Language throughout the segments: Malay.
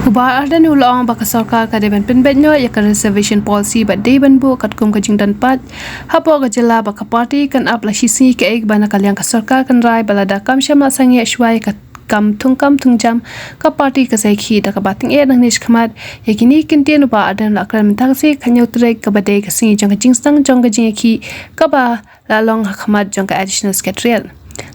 Ubah ada ni ulang baka sarkar kadeban penbenyo ya ka reservation policy ba deban bu kat kum kajing dan pat hapo ga jela baka party kan ap la shisi ke ek bana kalyang ka sarkar kan rai balada kam shama sangi shwai ka kam tungjam ka party ka sai khi da ka bating e nang nish khamat yakini kintian ubah ada la kram thang se khanyo tre ka bade ka singi jong ka jingsang jong ka jing khi ka ba la long khamat jong ka additional schedule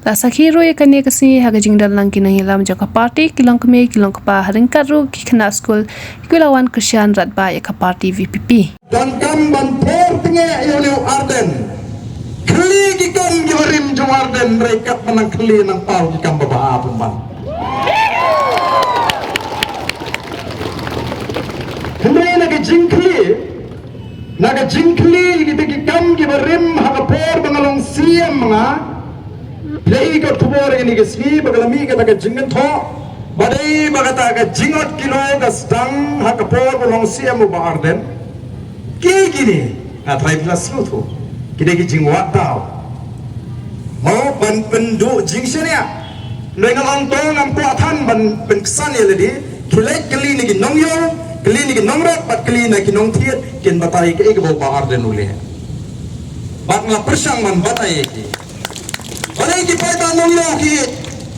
la sakhiro ye kane kasi haga jingdal lang kinang hilam jaka party kilong kme kilong pa haring karu ki khana school kilawan krisyan ratba ya ka party VPP dan kam ban por tinge yo arden kli ki kam yorim jong arden rekat menang kli nang pau ki kam baba pemban kene naga jingkli ki kam ki barim haga por bangalong siam nga Lei ka tubor ini ke sini bagalami ka taga jingan tho badai bagata ka jingot kilo ka stang ha ka por bolong siam ba arden ki gini ha trai plus lu tho kide ki jingwa tau mau ban pendu jingsenia noi ngalong to ngam po than ban pen ksan ye ledi khilek kli ni ki nong yo kli ni ki nong rat bat kli na ki nong thiet kin batai ke ba arden ule bat nga persang man batai ki Balai ki paita nong yo ki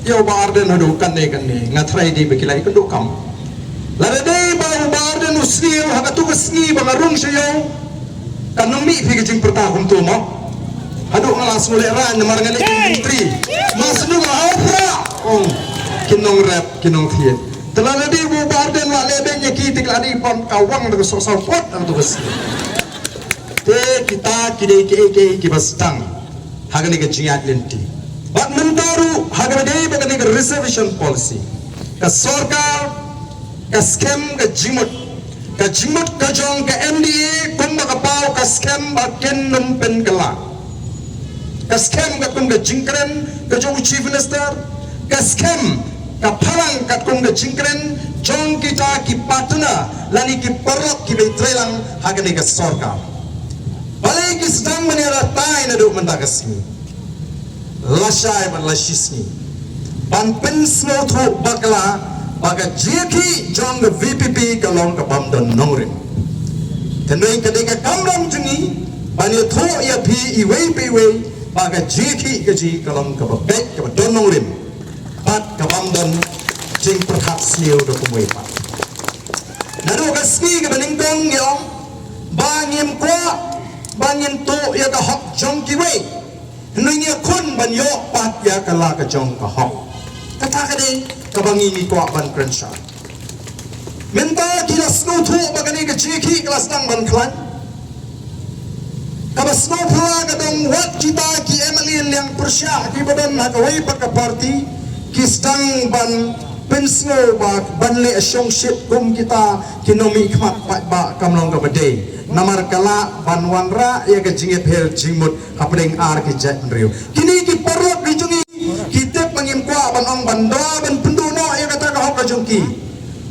yo barden hadu kanne ngatrai di bekilai kundu kam. Lare dei ba barden usni yo haga tu usni ba ngarung sayo kanong mi fi kijing pertahun tu mo. Hadu ngalas mule ran mar ngale menteri. Mas nu afra ong kinong rap kinong thiet. Telale dei bu barden wa lebe nya ki tikladi pon kawang de so so pot tu usni. Te kita kidei ki bastang. Haga ni kejingat lenti. Bat mentaru haga dei baga ni reservation policy. Ka sarkar ka scam ka jimut ka jong ka MDA kumba ka pau ka scam ba ken num pen kala. Ka scam ka kum ka jingkren ka jong chief minister ka scam ka parang ka kum ka jingkren jong kita ki partner lani ki perok ki betrelang haga ni ka sarkar. Balai ki sedang menira tai na do menta kasini. Lasai ban lasisni. Ban pen snow tho bakla baga jeki jong VPP kalong ka bam don nongre. Tenoi kadeka kamram jungi ban yo tho ya pi iwe baga jeki gaji kalong ka bek ka don nongre. Bat ka bam don jing perhat sniu do kumwe pa. Nado ka ski ka baning dong yo bangim kwa bangin to ya ka hok jong ki we nunya kun ban yo pat ya ka la ka jong ka hok kata ka de ka bangi ni kwa ban krensha menta ki la snow to bagani ka chiki kelas tang ban klan ka bas snow pula ka dong wat kita ki emalin yang persya ki badan na ka wai pa ka party ki stang ban pensno ba ban le asyong shit kum kita kinomi khmat ba kamlong ka badai namar kala banwanra ya ke jingit her jingmut hapdeng ar ke jat riu kini ki parok ki jungi kita pangim kwa ban ong banda ban penduno ya kata ka hok jungki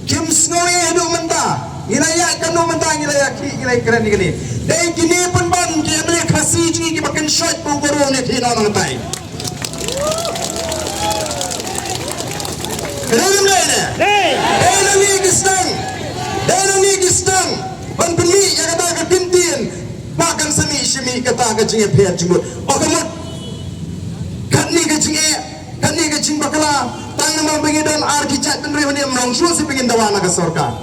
kim snoi edu menta ilaya kanu menta ilaya ki ilai keren ni dei kini pun ban ki amre khasi jingi ki bakan shot pu goro ne thina nang tai keren ne dei ni gistang ban beli ya kata ka pintin makan semi shimi kata ka jinge pher jimut bakamut kanni ka jing bakala tang ma bengi dan ar ki chat penre ni amrong shu si pengin dawana ka sarkar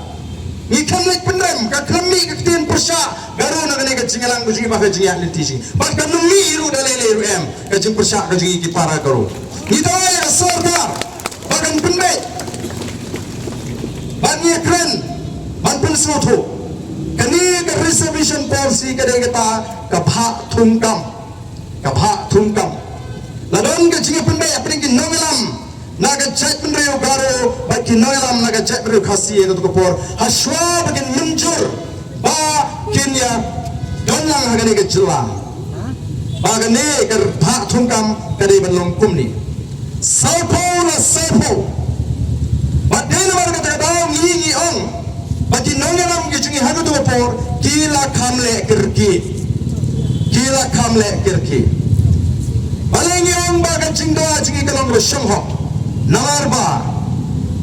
ni khamlek penrem ka khammi ka tin persya garu na ka jingelang ku jinge bakal jinge atlet teaching bak ka numi ru dalele ru em ka jing persya ka jinge ki para garu ni dawai ka sarkar bakan penre ban ye kren ban pen soto kani ka reservation policy ka de kata ka pha thungkam ladon ka jinge pendai apning ki nongelam naga chat pendreu garo ba ki nongelam naga chat pendreu khasi e to por haswa bakin munjur ba kinya donlang hagane ka jilla ba ka ne ka pha thungkam ka de ban long kumni saupo ba de na mar ka ta daw ngi ong bagi nongelam ki jungi hadu to por kila kamle kirki balengi ong baga jingdo jingi kalong shomho namar ba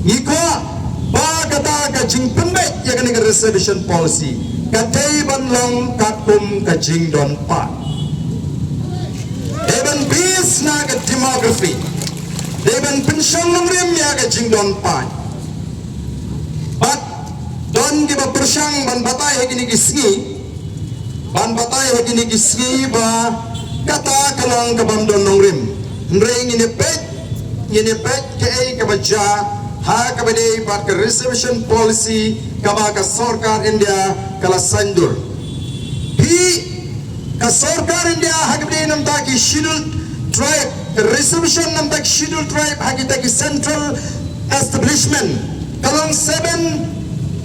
ngikwa ba kata ka jing penbet ya kan reservation policy kadai ban long kakum ka jing don pa even bis na ka demography even pension rim ya ka jing don pa but don giba persang ban batai hegini gisngi ban batai hegini gisngi ba kata kalong ka bam don rim ring ini pet ke ai ka baja ha kabade bat ke reservation policy kaba ka sarkar India kala sandur hi ka sarkar India ha kabade nam ta ki scheduled tribe the reservation nam ta scheduled tribe ha ki ta ki central establishment kalong 7.5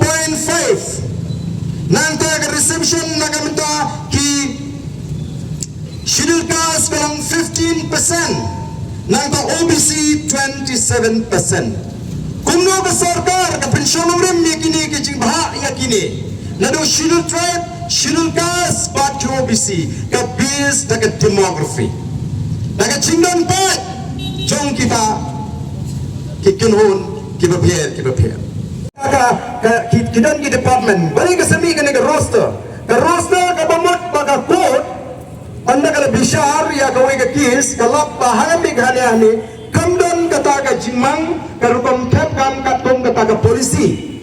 nang ta ka reservation na kamta ki scheduled caste kalong 15% nang ta OBC 27%. Kumno ka sarkar ka pensyon rim yakini ki jing bah yakini nado scheduled tribe scheduled caste but OBC ka bis daga demography daga jingdan pat jong kita kikinhon kibapier ka kidan ki department bali ka sami ka roster ka bamot baga code anda kala bishar ya ka ka kis kalap bahami ghani kamdon kata ka jingmang karukom tap kam katum kata ka polisi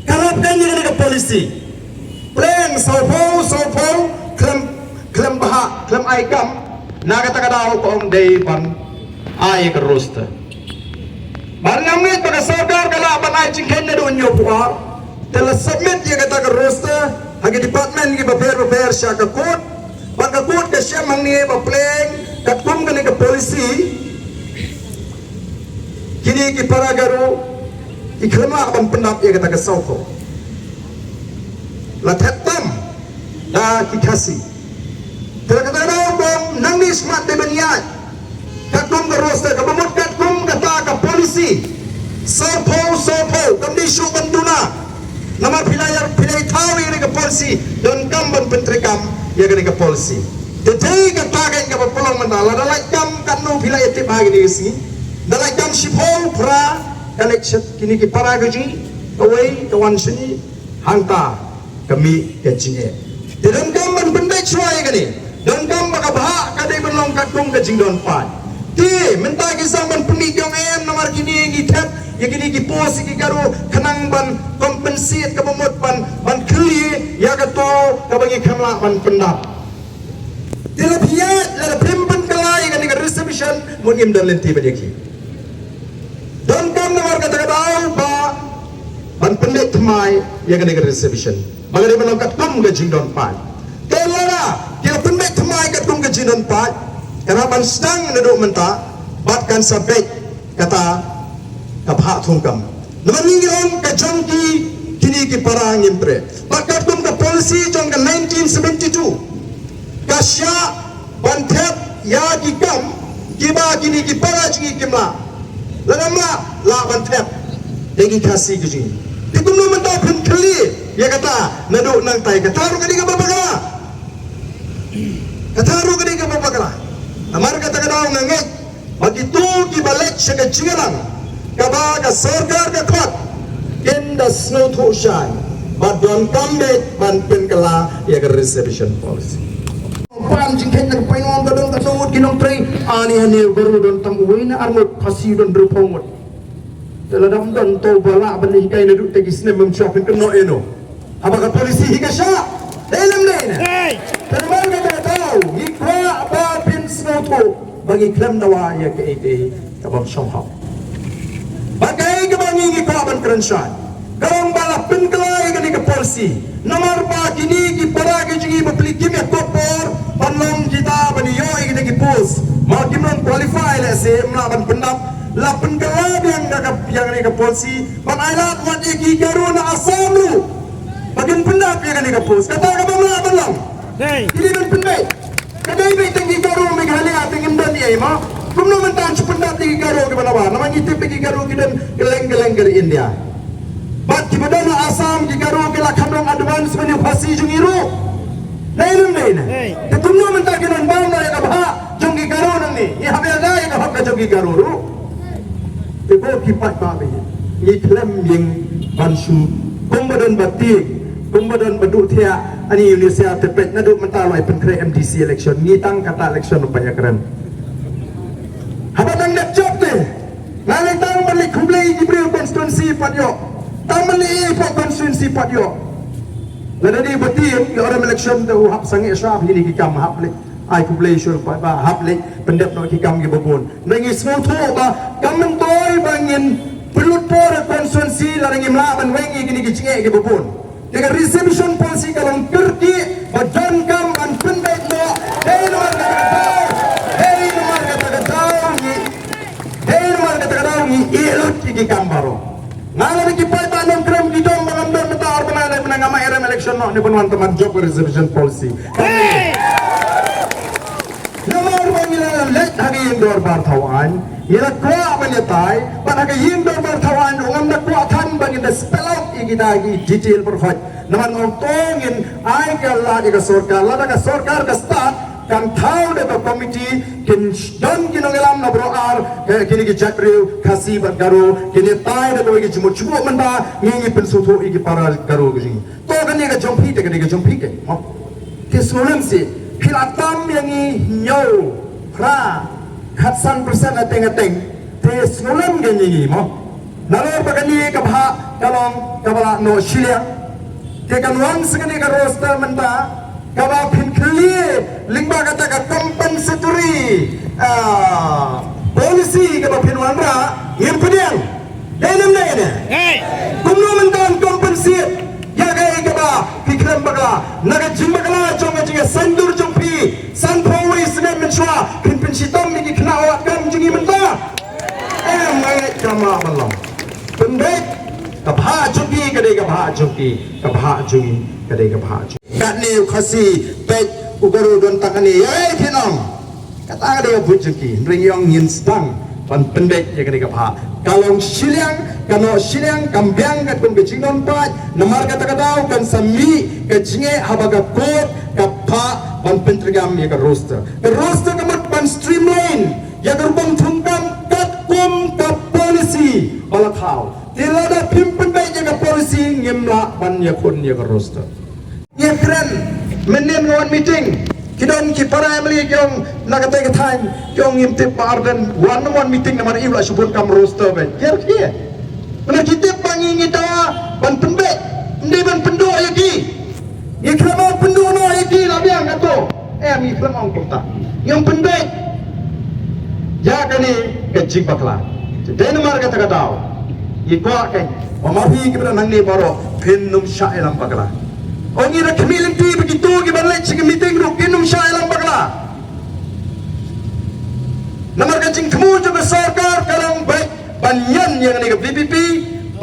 kalap kanyi ka polisi pleng sopo klem baha klem aikam na kata ka daw kong day pan ay ka roster barnamit pagka sarkar kala ban ay jingken na doon nyo puka tala submit ya kata ka roster hagi department ki prepare siya ka code pagka code ka siya mangni ba pleng katum ka ka polisi kini ki paragaru ikhama abang pendap ya kata kesauko la tetam da ki kasi terkata bom nangni smart de baniat katum ka roster ka bamot katum kata ka polisi sopo kamdi syu banduna nama pilai tawi ni ka polisi don kamban pentrikam ya ka polisi Jadi kata ka papulong mandala dalai kam kanu pilai tip hagi ni sini dalai kam sipol pra collection kini ki para gaji kawai kawan sini hanta kami kecingnya dan kam ban pendek suai kani dan kam bakabha kadai benong katung kecing don pan ti menta kisang ban penik yang nomor kini ki tap ya kini ki pos ki garu kenang ban kompensate ka pemot ban kli ya kato kabagi kamla ban pendap Dilapiyat la primpan kalai kan dengan reservation mungkin dan lenti banyaki. Dan kam nomor kata daw ba ban pendek tmai ya kan dengan reservation. Bagaimana kat tum ke jingdon pat. Telara dia pendek tmai kat tum ke jingdon pat. Karena ban sedang neduk menta batkan sabek kata kapha thungkam. Nomor ningion ka jongki kini ki parang impre. Bakat tum ka policy jong ka 1972. Kasya bantep ya kikam kiba kini kipara jingi kimla lanamla la bantep degi kasi giji dikumno menta pun kali ya kata nadu nang tai kataru kadi ka babagala amar kata kadau nganget begitu kibalek sega jingalang kaba ka sarkar ka khot in the snow to shine but don't come back ban pen kala ya ka reservation policy Pan jingken nak painon kadon kasut kinong tray ani hani baru don tam uwi na armut pasi don rupomot dalam don to bala bani kay na duk tegi sinem mem shopping keno eno apakah polisi higa sya dalam na termal ka tahu ikwa ba pin snoto bagi klam nawa ya ke ite kabam somehow bagai ka bangi ikwa ban krenshan karong bala pin kelai ka ni ka polisi nomor pa kini ki para ki jingi bapli kimya kopor panlong kita baniyo ini ki pus mau kimron qualify le se mlaban pendap la pendap yang ni ke polisi pan ailat wat ki garu na asamlu bagin pendap yang ni ke pus kata ka mlaban lang ini ben pendap kadai be tinggi garu me ghali ating imdan ni ma kumno mentan pendap tinggi garu ke banawa nama ngitip tinggi garu kidan geleng-geleng dari India bat kibadana asam ki garu ke la khamrong advance menu phasi jungiru Nailum naina. Ketumno mentah kinan bang na yang abha jonggi garu nang ni. Ni habe ada yang abha ka jonggi garu ru. Tebo kipat ba be. Ni klem yang bansu kumbadan batik kumbadan badu thia ani Indonesia tepet nadu mentalai penkre MDC election ngitang kata election upaya keren habang nak job deh ngalai tang balik kumlei Jibril konstituensi patyo tang balik po konstituensi patyo lada di batik ke orang election tu hap sangi syaf ini kikam hap lek ai kumlei syul pa hap lek pendep no kikam ke babon nangi small tho ba kamen toy bangin pelut por konstituensi larang imlaban wengi kini kicingek ke babon dengan reservation policy kalau kerti badan kam an pendek mo hey nomor kata ni ilut iki kambaro ngalan iki pai tanam kram di dom mengambil meta orbanale menangama RM election no ni penuan teman job reservation policy nomor panggilan let hari indor bartawan ila kwa menyetai pada indor bartawan ngam na kwa than bangin da spell out iki dagi detail provide naman ngontongin ai kala di sorkar la da sorkar da start kan tahu de committee kin don kinongelam na broar kini ki jakreu kasi bat garu kini tai de bagi jumut jumut manda ngi pensutu iki para garu gini to kan ni ga jompi de ga jompi ke mo ke solam si hilatam yang nyo ra khatsan persen ateng ateng te solam ge ni mo nalo pagani ka bha kalong kabala no shilia te kan wang segani ka roster manda kawa pin clear lingba kata ka compensatory policy kawa pin wanra yang pediang dalam nene kumno mentan compensate ya gay kawa pikram bagla naga jimbagla jonga jinga sandur jompi san power isne menchwa pin pin sitam ni kna awak kam jingi menta mai kama malam pendek kabha jungi kadai kabha jungi kabha jungi kadai kabha kat ni khasi pet ugaru don takani ai pinong kata ada bujuki ring yang yin stang pan pendek ya kadai kabha kalong siliang kano siliang kambyang kat kun kecingnon pat namar kata kadau kan sami kecingge habaga kot kapha pan pentrigam ya ka roster kamat pan streamline ya gerbang thungkam kat kum ka policy bala thau tilada pimpin baik jaga polisi ngimla ban ya kun ya ka roster ya keren menem lawan meeting kidon ki para emli kyong nagate ka time kyong imte pardan one meeting namar iwla subun kam roster ben ker kia mana kita pangi ngita ban pembe ndi ban pendo yaki ya krama pendo no yaki labiang ato mi krama kota yang pembe ya kani kecik bakla denmark kata katau ikwa kan omahi kibra nang ni baro pennum syailam bakla ongi ra kemiling ti begitu ki balai sing meeting ru kinum syailam bakla namar kacing kemu juga sarkar kalang baik banyan yang ni ke BPP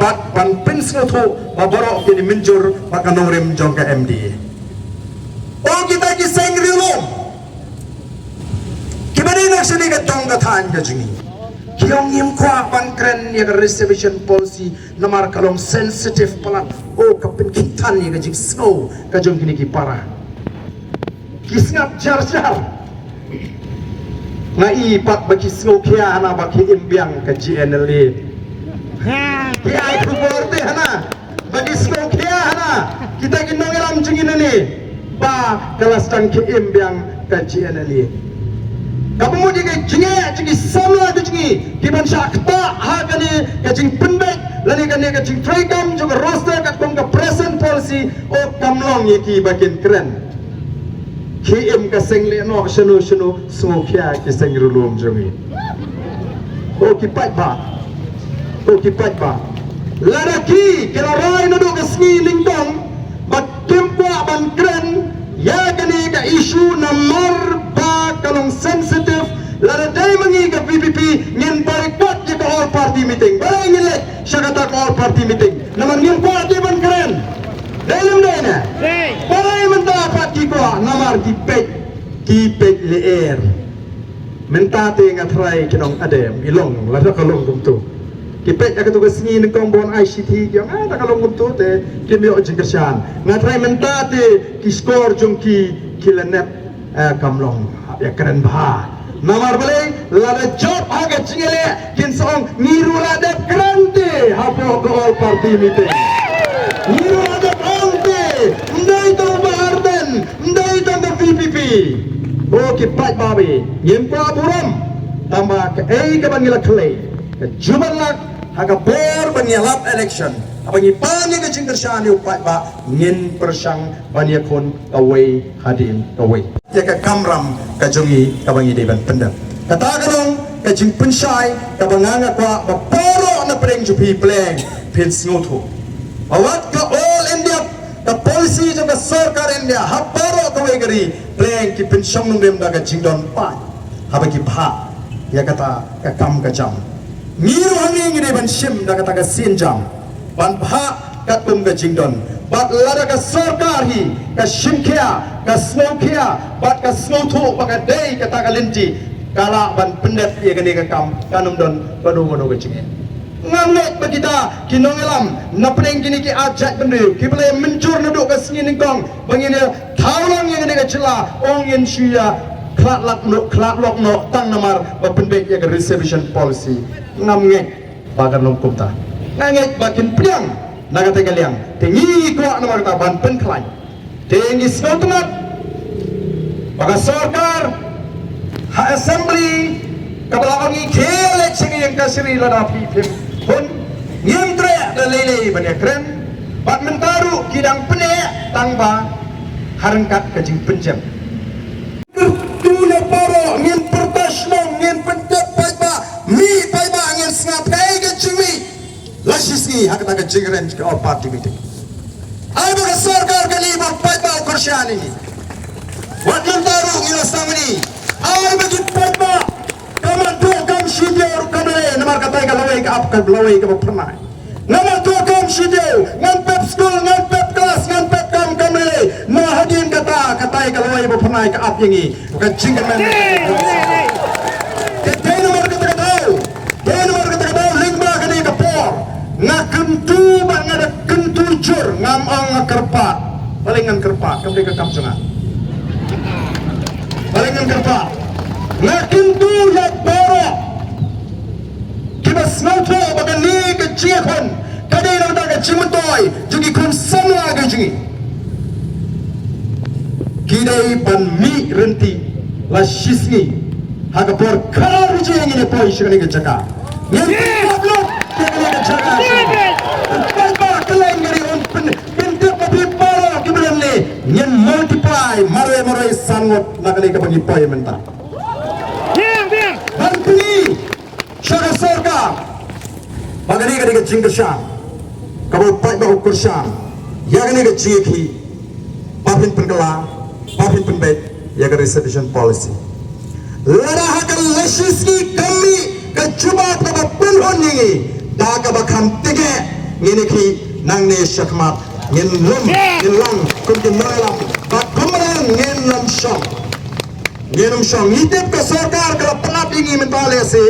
bat ban pensno tho babaro kini menjur pakanore menjong ke MD oh kita ki sengri ulum kibani nak sini ke tong ka than ka jingi kiong yim kwa pankren ya reservation policy namar kalong sensitive palat oh kapin kitan ya gajik snow kajong kini ki para kisngap jar na ipat bagi snow kia hana bagi imbiang ke GNLA ki ai kuborte hana bagi snow kia hana kita ginong elam jengin ni ba kelas tang ki imbiang ke GNLA kamu mau jadi jinge sama tu jinge kiban syakta hakani kacing pendek lani kani kacing trigam juga roster kat kong ke present policy oh kamlong ye ki bakin keren ki im ka sengle no shenu semua kia ki sengrulum jami oh ki pat ba laraki kila rai nadu ke sngi lingtong bat kimpa ban keren ya kani ka isu nomor kalong sensitive lada day mangi ka PPP ngin barikat je ka all party meeting balai ngilek siya kata ka all party meeting naman ngin party ban keren dalam day na balai menta party ko namar kipek leer menta te ngatrai kinong adem ilong lada kalong kumtu kipek aku tu kesini nekong bon ICT yang ada kalong kumtu te kimyo jengkersan ngatrai menta te ki score jong ki lanet kamlong ya keren bah namar balik lada job agak cingele kin song niru lada keren te hapo ke all party meeting Niro ada ante, ndai tau Bahardan, ndai tau VPP. Oke pat babi, yem ko aburam, tambah ke ke bangila klay, ke jumalak, haga bor bangilap election. Abangi pani ke cingkershan yu pat ba, ngin persang banya kon kawai hadim kawai. Ya ke kamram ke jungi kabangi deban pendam. Kata kadong ke jing pensyai kabanganga kwa baporo na preng jupi pleng pin snoto. Awat ke all India the policy of the Sarkar India haparo kawai gari pleng ki pensyang nung dem daga jingdon pat. Habagi bha ya kata ke kam ke jam. Ngiru hangi ngide ban shim daga taga sin jam. Ban bha kat kum ke jingdon. Bat lada ke Sarkar hi ke shimkia ke snowkia bat ke snoto baka day kata ke linti. Kala ban pendet ia kene ke kam kanum don padu-padu ke cingin. Ngamlet bagita kinongelam napreng kini ki ajat bendu ki boleh mencur naduk ke sini ningkong bangine taulang yang kene ke cela ongin syia klat lok no tang namar bapendek ia ke reservation policy ngamnget bagan longkum ta nganget bakin piang naga tegaliang tengi ko namar ta ban pen klai tengi snotmat baga sarkar ha assembly kabalawangi kelek singi yang kasiri lada pipim pun nyemtre da lele banya kren bat mentaru kidang pene tangba harengkat kajing penjam tuna paro ngin pertashnong ngin pentet paiba mi paiba ngin snap kai kajimi lasisi hakata kajing ren ke all party meeting ai baga sarkar kali ba paiba kursyani wat mentaru ngin samani ai bagi paiba kaman tu kam shidio kamare namar katai kalawai ka apkal blawai ka pernah nama tu kam shidio ngan pep school ngan pep class ngan pep kam kamare no hadin kata katai kalawai ba pernah ka ap yangi bukan jingkan men te namar kata tahu lingba kani ka por ngakentu ba ngada kentu jur ngam ang kerpa palingan kerpa kamde ka kam sunga palingan kerpa ngakentu ya poro kibas nauto bagani ke ciakon kadai na daga cimutoi jugi kun samla ga jugi kidai ban mi renti la shisni haga por kar jengi ne poi shigani ga jaka ngem pablo kegani ga jaka ba kelengari on pente papi paro kibrale nyen multiply mare sangot nagani ka bagi poi menta Bantuni Syara Sorga Bagani ka diga jingkershan Kabau pai ba ukurshan Yagani ka jingki Papin pengela Papin penbet Yaga reservation policy Lada hakan lashiski kami Kecubat kaba penhon nyingi Daga bakam tige Ngini ki nang ne syakmat Ngin lum Ngin lang Kunti malam Bak kumaran ngin lam syok Ngenum syong ngitip ke sarkar kalau penat ingi mentale se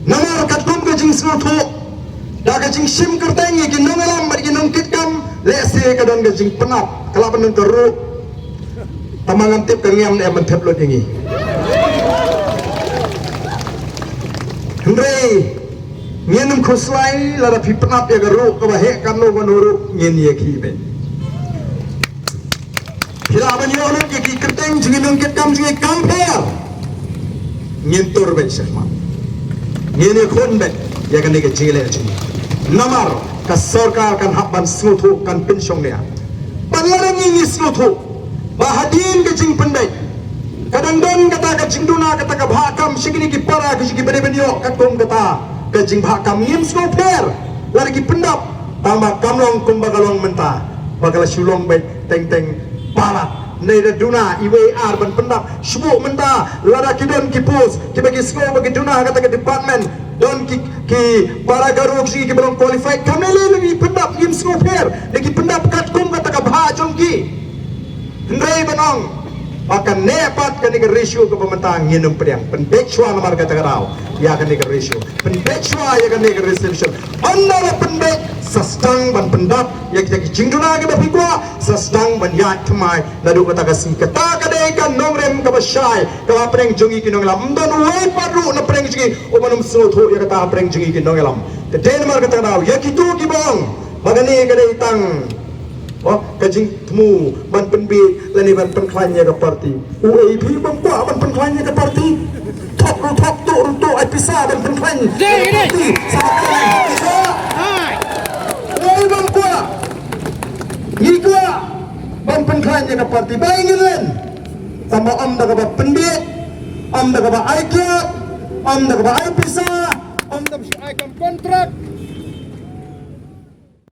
namar katum ke jing snoto da ke jing sim kertengi ki nongelam bari ki nongkit kam lese ke don ke jing penat kalau penun keru tamangan tip ke ngam ne mentep lo ingi Hendrei ngenum khoslai la da pi penat ya keru ke bahe kan no gonuru ngen ye ki be Hila banyo ke ki kerteng jingi nongkit kam jingi kamper ngintur ben syahmat ngene khon ben ya kan ke jile jingi namar ka sarkar kan habban snoto kan pensyong dia panlarang ngi snoto bahadin ke jing pendai kadang don kata ke jing duna kata ka bhakam sigini ki para ke jing bede benyo kakom kata ke jing bhakam ngim snoper lari ki pendap tambah kamlong kumbagalong menta bagala sulong ben teng palat Neda duna IWR ban pendap Shubuk menta Lada kidon ki pos Ki bagi sekolah bagi duna kata ke department Don ki para garuk si ki belum qualified Kami lagi pendap Yim sekolah per Lagi pendap kat kum kata ke bahak jongki Hendrai benong Akan nepat kan ke ratio ke pementang Nginum pediang Pendek syua namar kata kerau Ya kan ke ratio Pendek syua ya kan ke reception Anda lah pendek Sastang ban pendap Ya kita ki jingduna ke bapi kuah Sastang ban yat kemai Ladu kata kasi Kata kadai kan nongrem ke basyai Kala pereng jungi ki nonglam Mdan uai padru na pereng jungi Umanum soto ya kata pereng jungi ki nonglam Kedai namar kata kerau Ya kitu ki bong magani kada itang kajing temu ban penbit lani ban penklanya ke parti UAP ban buat ban penklanya ke parti tok tu ai pisah ban penklanya parti oi ban buat ni gua ban penklanya ke parti bayangin sama om dah ke penbit om dah ke ai kiat om dah ke ai pisah om dah ai kontrak